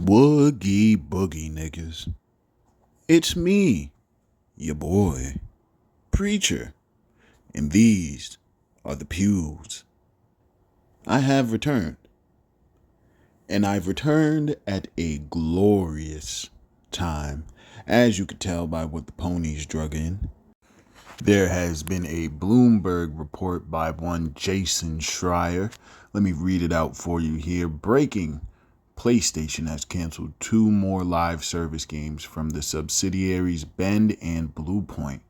Woogie boogie niggas. It's me, your boy, Preacher, and these are the pews. I have returned, and I've returned at a glorious time, as you could tell by what the ponies drug in. There has been a Bloomberg report by one Jason Schreier. Let me read it out for you here. Breaking: PlayStation has canceled 2 more live service games from the subsidiaries Bend and Bluepoint,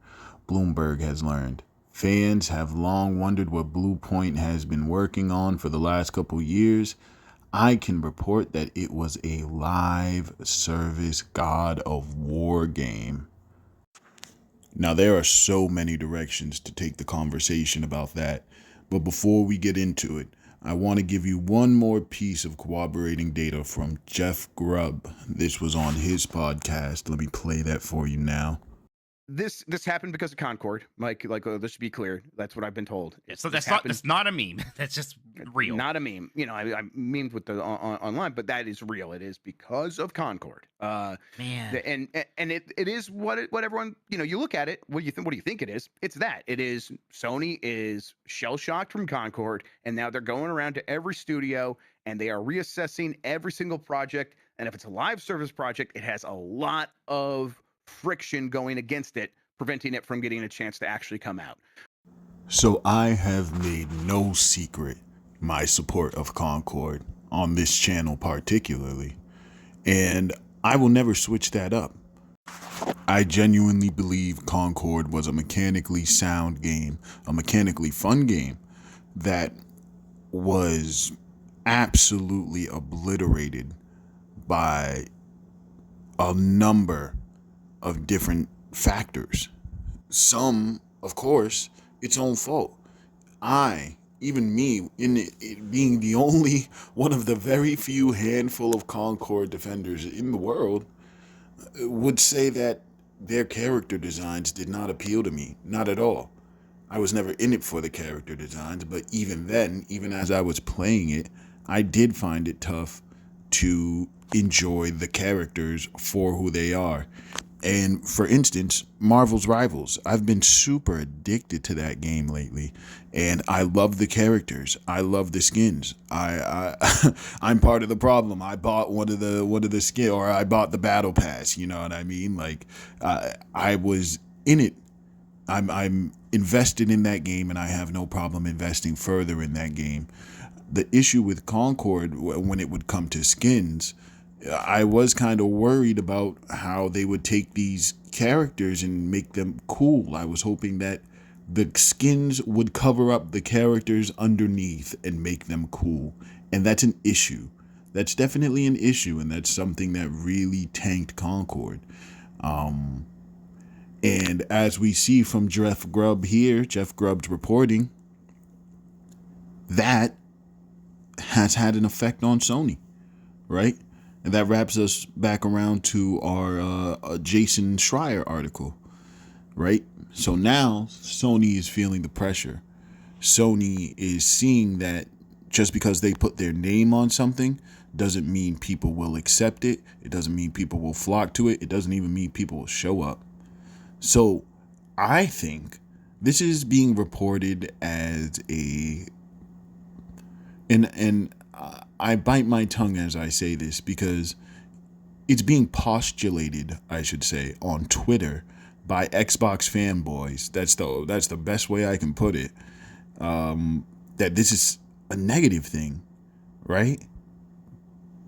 Bloomberg has learned. Fans have long wondered what Bluepoint has been working on for the last couple years. I can report that it was a live service God of War game. Now, there are so many directions to take the conversation about that, but before we get into it, I want to give you one more piece of corroborating data from Jeff Grubb. This was on his podcast. Let me play that for you now. This happened because of Concord. Let's just be clear. That's what I've been told. So that's not a meme. That's just real. Not a meme. You know, I memed with the online, but that is real. It is because of Concord. Man. And it is what everyone, you know, you look at it. What do you think it is? It's that. It is Sony is shell shocked from Concord, and now they're going around to every studio and they are reassessing every single project. And if it's a live service project, it has a lot of friction going against it, preventing it from getting a chance to actually come out. So I have made no secret my support of Concord on this channel particularly, and I will never switch that up. I genuinely believe Concord was a mechanically sound game, a mechanically fun game that was absolutely obliterated by a number of different factors. Some, of course, its own fault. Even me, in it being the only one of the very few handful of Concord defenders in the world, would say that their character designs did not appeal to me. Not at all. I was never in it for the character designs, but even then, even as I was playing it, I did find it tough to enjoy the characters for who they are. And for instance, Marvel's Rivals, I've been super addicted to that game lately, and I love the characters. I love the skins. I'm part of the problem. I bought one of the skin, or I bought the battle pass. You know what I mean? Like, I was in it. I'm invested in that game, and I have no problem investing further in that game. The issue with Concord, when it would come to skins, I was kind of worried about how they would take these characters and make them cool. I was hoping that the skins would cover up the characters underneath and make them cool. And that's an issue. That's definitely an issue, and that's something that really tanked Concord. And as we see from Jeff Grubb here, Jeff Grubb's reporting, that has had an effect on Sony, right? And that wraps us back around to our Jason Schreier article, right? So now Sony is feeling the pressure. Sony is seeing that just because they put their name on something doesn't mean people will accept it. It doesn't mean people will flock to it. It doesn't even mean people will show up. So I think this is being reported as I bite my tongue as I say this because it's being postulated, I should say, on Twitter by Xbox fanboys. That's the best way I can put it. That this is a negative thing, right?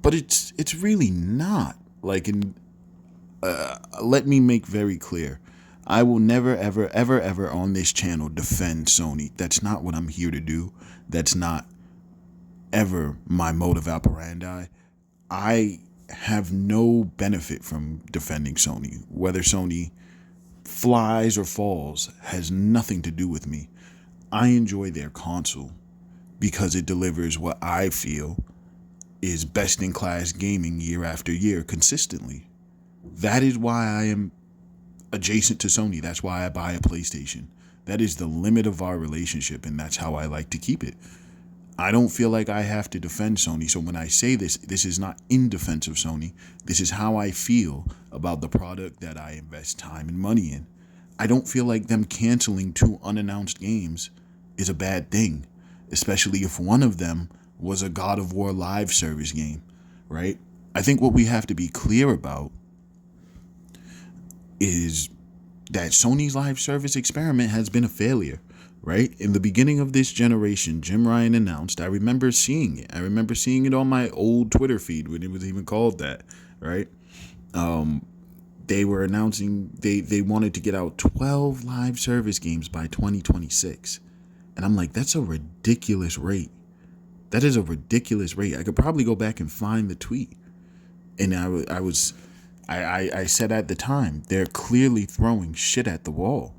But it's really not. Like, let me make very clear. I will never, ever, ever, ever on this channel defend Sony. That's not what I'm here to do. That's not ever my modus operandi. I have no benefit from defending Sony. Whether Sony flies or falls has nothing to do with me. I enjoy their console because it delivers what I feel is best in class gaming year after year consistently. That is why I am adjacent to Sony. That's why I buy a PlayStation. That is the limit of our relationship, and that's how I like to keep it. I don't feel like I have to defend Sony. So when I say this, this is not in defense of Sony. This is how I feel about the product that I invest time and money in. I don't feel like them canceling 2 unannounced games is a bad thing, especially if one of them was a God of War live service game, right? I think what we have to be clear about is that Sony's live service experiment has been a failure, right? In the beginning of this generation, Jim Ryan announced, I remember seeing it. I remember seeing it on my old Twitter feed when it was even called that, right? They were announcing they wanted to get out 12 live service games by 2026. And I'm like, that's a ridiculous rate. That is a ridiculous rate. I could probably go back and find the tweet. And I said at the time, they're clearly throwing shit at the wall.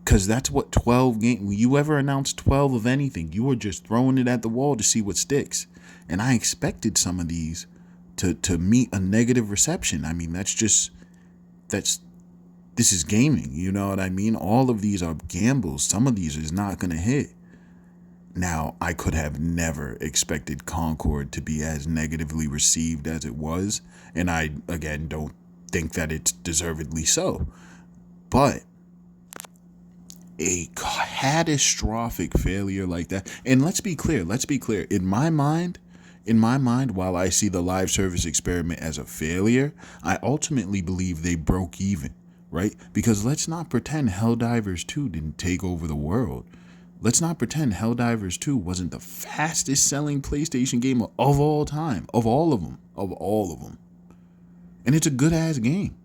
Because that's what 12 games, when you ever announce 12 of anything, you are just throwing it at the wall to see what sticks. And I expected some of these to meet a negative reception. I mean, this is gaming, you know what I mean? All of these are gambles. Some of these is not going to hit. Now, I could have never expected Concord to be as negatively received as it was. And I, again, don't think that it's deservedly so. But a catastrophic failure like that, and let's be clear, in my mind, while I see the live service experiment as a failure, I ultimately believe they broke even, right? Because let's not pretend Helldivers 2 didn't take over the world. Let's not pretend Helldivers 2 wasn't the fastest selling PlayStation game of all time, of all of them. And it's a good ass game,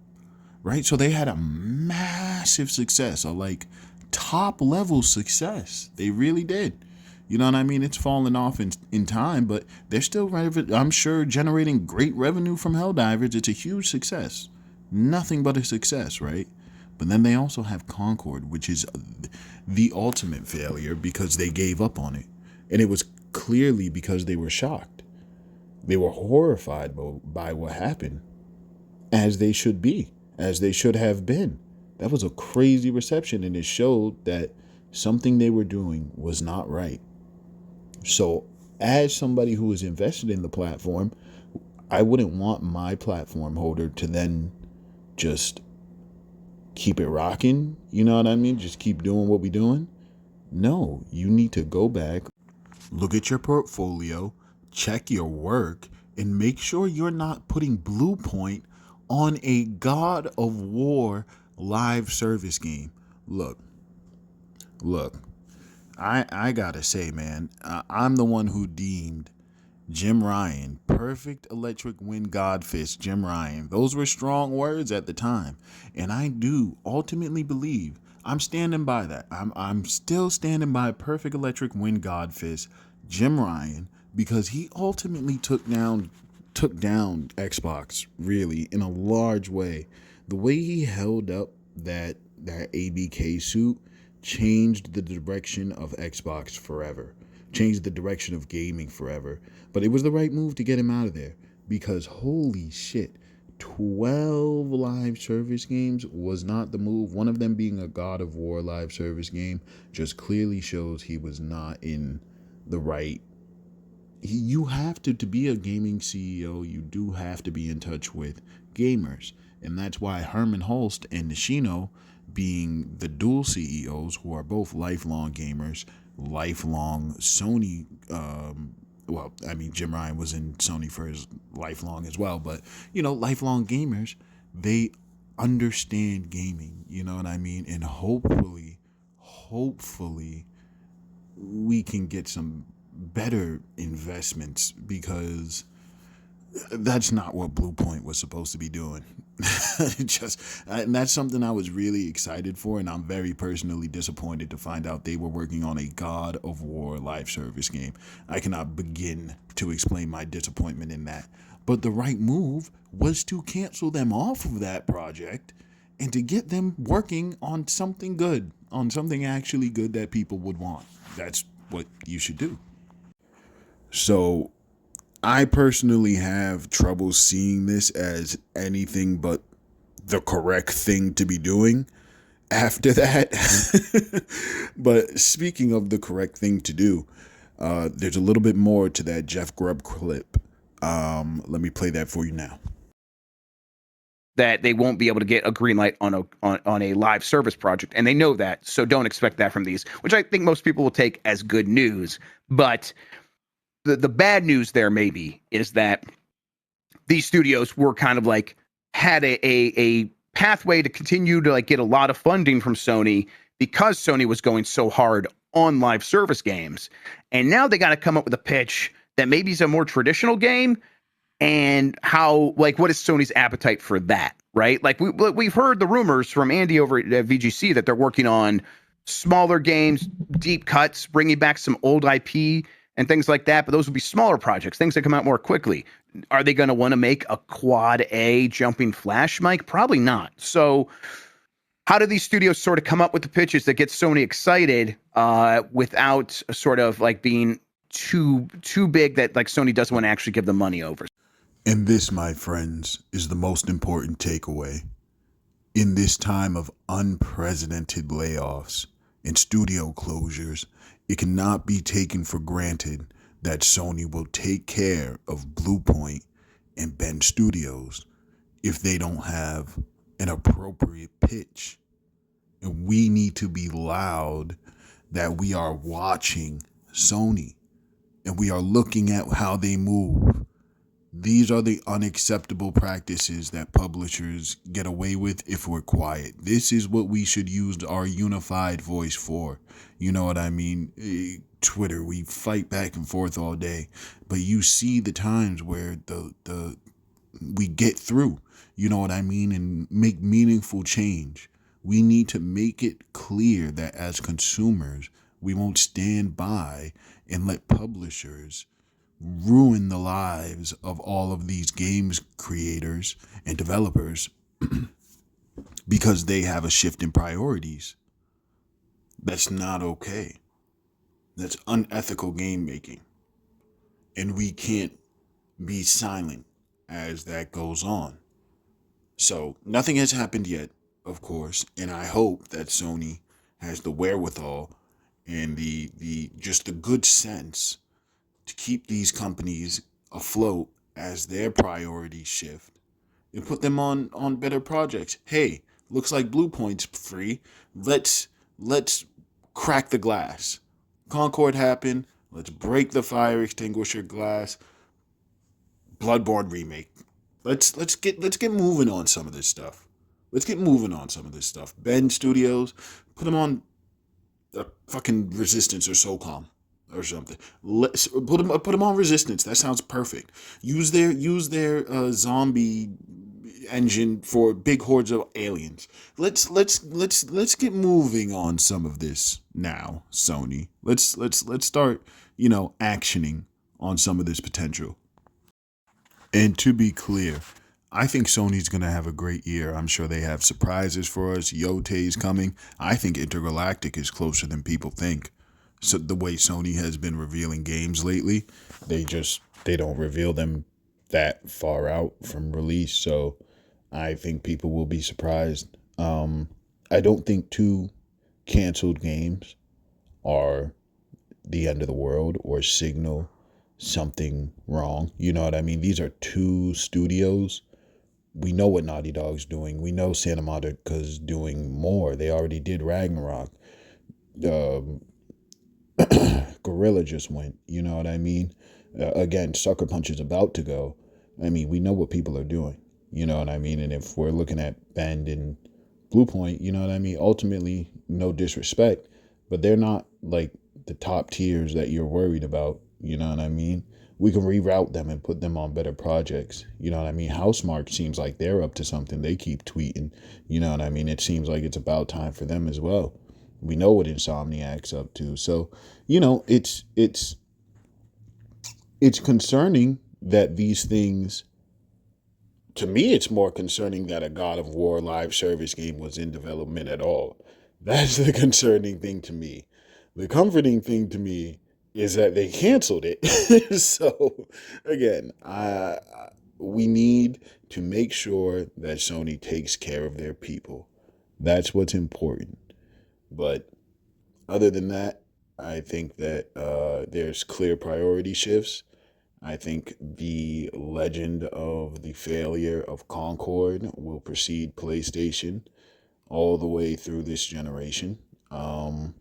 right? So they had a massive success, a like top level success. They really did. You know what I mean? It's fallen off in time, but they're still, I'm sure, generating great revenue from Helldivers. It's a huge success. Nothing but a success, right? But then they also have Concord, which is the ultimate failure because they gave up on it. And it was clearly because they were shocked. They were horrified by what happened, as they should be, as they should have been. That was a crazy reception, and it showed that something they were doing was not right. So as somebody who is invested in the platform, I wouldn't want my platform holder to then just keep it rocking. You know what I mean? Just keep doing what we're doing. No, you need to go back, look at your portfolio, check your work, and make sure you're not putting Blue Point on a God of War live service game. Look, I gotta say, man, I'm the one who deemed Jim Ryan, perfect electric wind godfist Jim Ryan. Those were strong words at the time. And I do ultimately believe, I'm standing by that. I'm still standing by perfect electric wind godfist Jim Ryan, because he ultimately took down Xbox, really, in a large way. The way he held up that ABK suit changed the direction of Xbox forever, changed the direction of gaming forever. But it was the right move to get him out of there, because holy shit, 12 live service games was not the move. One of them being a God of War live service game just clearly shows he was not in the right. You have to be a gaming CEO, you do have to be in touch with gamers. And that's why Herman Hulst and Nishino, being the dual CEOs who are both lifelong gamers, lifelong Sony, Jim Ryan was in Sony for his lifelong as well, but, lifelong gamers, they understand gaming, you know what I mean? And hopefully, we can get some better investments, because that's not what Blue Point was supposed to be doing. And that's something I was really excited for, and I'm very personally disappointed to find out they were working on a God of War live service game. I cannot begin to explain my disappointment in that. But the right move was to cancel them off of that project and to get them working on something good, on something actually good that people would want. That's what you should do. So I personally have trouble seeing this as anything but the correct thing to be doing after that. But speaking of the correct thing to do, There's a little bit more to that Jeff Grubb clip. Let me play that for you now. That they won't be able to get a green light on a live service project, and they know that, so don't expect that from these, which I think most people will take as good news. But the bad news there maybe is that these studios were kind of like had a pathway to continue to like get a lot of funding from Sony because Sony was going so hard on live service games, and now they got to come up with a pitch that maybe is a more traditional game. And how, like, what is Sony's appetite for that, right? Like, we've heard the rumors from Andy over at VGC that they're working on smaller games, deep cuts, bringing back some old IP and things like that. But those would be smaller projects, things that come out more quickly. Are they going to want to make a quad A jumping flash, Mike? Probably not. So how do these studios sort of come up with the pitches that get Sony excited without sort of like being too big that like Sony doesn't want to actually give them money over? And this, my friends, is the most important takeaway. In this time of unprecedented layoffs and studio closures, it cannot be taken for granted that Sony will take care of Bluepoint and Bend Studios if they don't have an appropriate pitch. And we need to be loud that we are watching Sony and we are looking at how they move. These are the unacceptable practices that publishers get away with if we're quiet. This is what we should use our unified voice for. You know what I mean? Twitter, we fight back and forth all day, but you see the times where we get through, you know what I mean, and make meaningful change. We need to make it clear that as consumers, we won't stand by and let publishers ruin the lives of all of these games creators and developers because they have a shift in priorities. That's not okay. That's unethical game making. And we can't be silent as that goes on. So nothing has happened yet, of course, and I hope that Sony has the wherewithal and the just the good sense to keep these companies afloat as their priorities shift and put them on better projects. Hey, looks like Bluepoint's free. Let's crack the glass. Concord happened. Let's break the fire extinguisher glass. Bloodborne remake. Let's get moving on some of this stuff. Let's get moving on some of this stuff. Bend Studios, put them on fucking Resistance or SOCOM or something. Let's put them on Resistance. That sounds perfect. Use their zombie engine for big hordes of aliens. Let's get moving on some of this now, Sony. Let's start, actioning on some of this potential. And to be clear, I think Sony's going to have a great year. I'm sure they have surprises for us. Yote's coming. I think Intergalactic is closer than people think. So the way Sony has been revealing games lately, they don't reveal them that far out from release. So I think people will be surprised. I don't think 2 canceled games are the end of the world or signal something wrong. You know what I mean? These are 2 studios. We know what Naughty Dog's doing. We know Santa Monica's doing more. They already did Ragnarok. Gorilla just went. You know what I mean? Again, Sucker Punch is about to go. I mean, we know what people are doing. You know what I mean? And if we're looking at Bend and Bluepoint, you know what I mean? Ultimately, no disrespect, but they're not like the top tiers that you're worried about. You know what I mean? We can reroute them and put them on better projects. You know what I mean? Housemarque seems like they're up to something. They keep tweeting. You know what I mean? It seems like it's about time for them as well. We know what Insomniac's up to. So, it's concerning that these things, to me, it's more concerning that a God of War live service game was in development at all. That's the concerning thing to me. The comforting thing to me is that they canceled it. So, again, we need to make sure that Sony takes care of their people. That's what's important. But other than that, I think that there's clear priority shifts. I think the legend of the failure of Concord will precede PlayStation all the way through this generation. And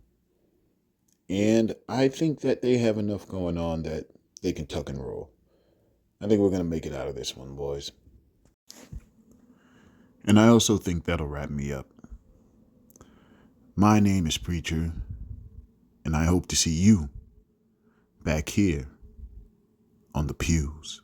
I think that they have enough going on that they can tuck and roll. I think we're going to make it out of this one, boys. And I also think that'll wrap me up. My name is Preacher, and I hope to see you back here on the pews.